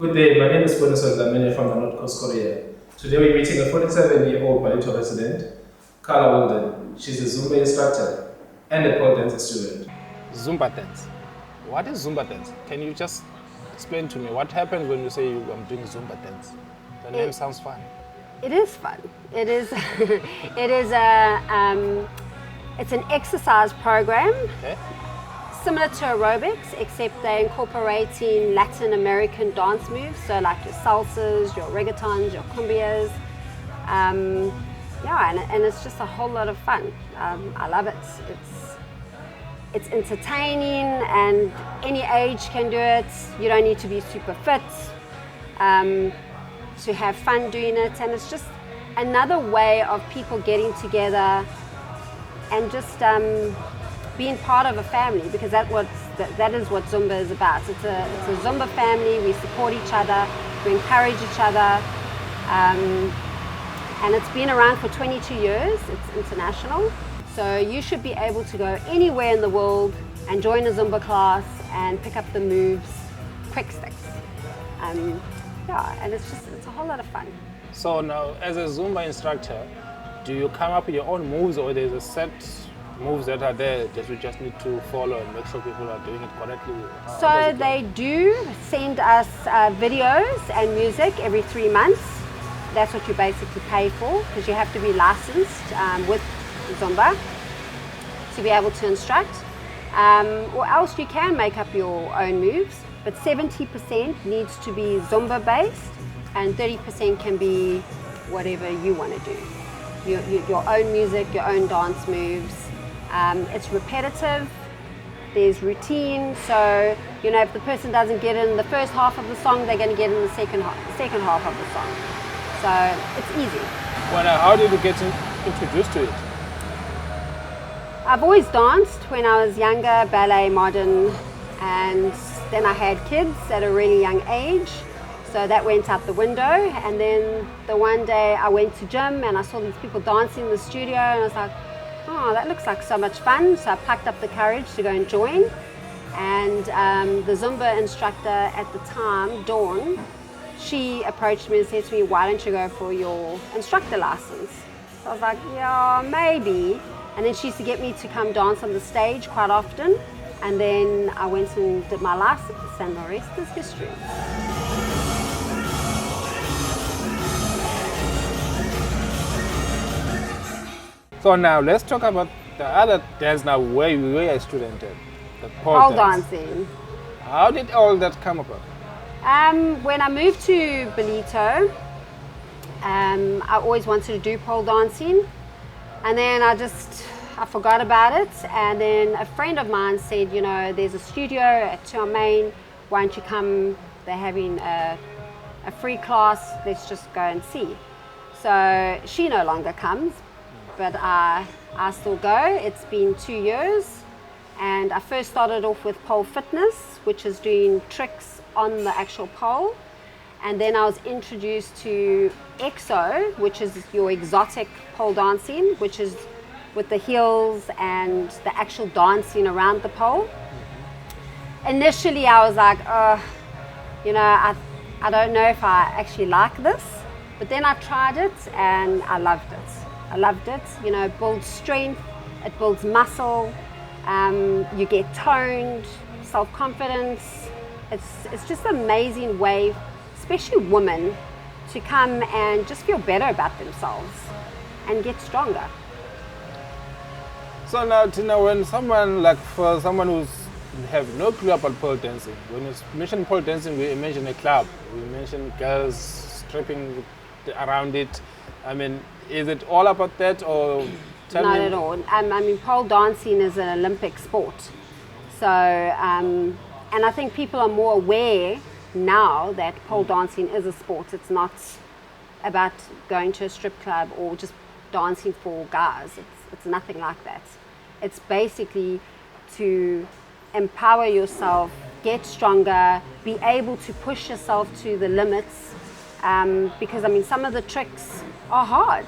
Good day, my name is Boniso Dlamini from the North Coast, Korea. Today we're meeting a 47-year-old Ballito resident, Carla Weldon. She's a Zumba instructor and a pole dance student. Zumba dance. What is Zumba dance? Can you just explain to me what happens when you say I'm doing Zumba dance? The name sounds fun. It is fun. It is. It's an exercise program Okay? similar to aerobics, except they're incorporating Latin American dance moves. So like your salsas, your reggaetons, your cumbias. And it's just a whole lot of fun. I love it. It's entertaining, and any age can do it. You don't need to be super fit to have fun doing it, and it's just another way of people getting together and just being part of a family, because that is what Zumba is about. It's a Zumba family. We support each other, we encourage each other, and it's been around for 22 years. It's international, so you should be able to go anywhere in the world and join a Zumba class and pick up the moves, quick sticks. And it's a whole lot of fun. So now, as a Zumba instructor, do you come up with your own moves, or there's a set moves that are there that you just need to follow and make sure people are doing it correctly? So they do send us videos and music every 3 months. That's what you basically pay for, because you have to be licensed with Zumba to be able to instruct. Or else you can make up your own moves, but 70% needs to be Zumba based and 30% can be whatever you want to do. Your own music, your own dance moves. It's repetitive, there's routine, so if the person doesn't get in the first half of the song, they're going to get in the second half of the song. So it's easy. Well, now, how did you get introduced to it? I've always danced when I was younger, ballet, modern, and then I had kids at a really young age, so that went out the window. And then the one day I went to gym and I saw these people dancing in the studio, and I was like, oh, that looks like so much fun. So I plucked up the courage to go and join. And the Zumba instructor at the time, Dawn, she approached me and said to me, why don't you go for your instructor license? So I was like, yeah, maybe. And then she used to get me to come dance on the stage quite often. And then I went and did my license, and the rest is history. So now let's talk about the other dance now where you were a student at, the Pole dancing. How did all that come about? When I moved to Ballito, I always wanted to do pole dancing, and then I forgot about it. And then a friend of mine said, there's a studio at Main, why don't you come? They're having a free class, let's just go and see. So she no longer comes, but I still go. It's been 2 years, and I first started off with pole fitness, which is doing tricks on the actual pole. And then I was introduced to EXO, which is your exotic pole dancing, which is with the heels and the actual dancing around the pole. Initially I was like, I don't know if I actually like this, but then I tried it and I loved it. It builds strength, it builds muscle, you get toned, self-confidence. It's just an amazing way, especially women, to come and just feel better about themselves and get stronger. So now, Tina, when for someone who's have no clue about pole dancing, when you mention pole dancing, we mention a club, we mention girls stripping around it. I mean, is it all about that, or Not at all. Pole dancing is an Olympic sport. So, and I think people are more aware now that pole dancing is a sport. It's not about going to a strip club or just dancing for guys. It's nothing like that. It's basically to empower yourself, get stronger, be able to push yourself to the limits, because some of the tricks are hard,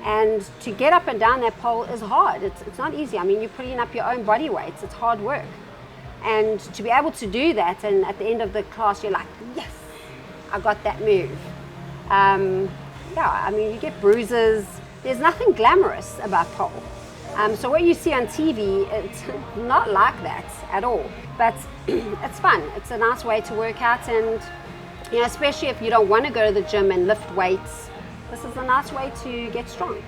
and to get up and down that pole is hard. It's not easy. You're putting up your own body weight. It's hard work, and to be able to do that, and at the end of the class you're like, yes, I got that move. Yeah, I mean, you get bruises. There's nothing glamorous about pole. So what you see on TV, it's not like that at all. But it's fun. It's a nice way to work out, and especially if you don't want to go to the gym and lift weights, this is a nice way to get strong.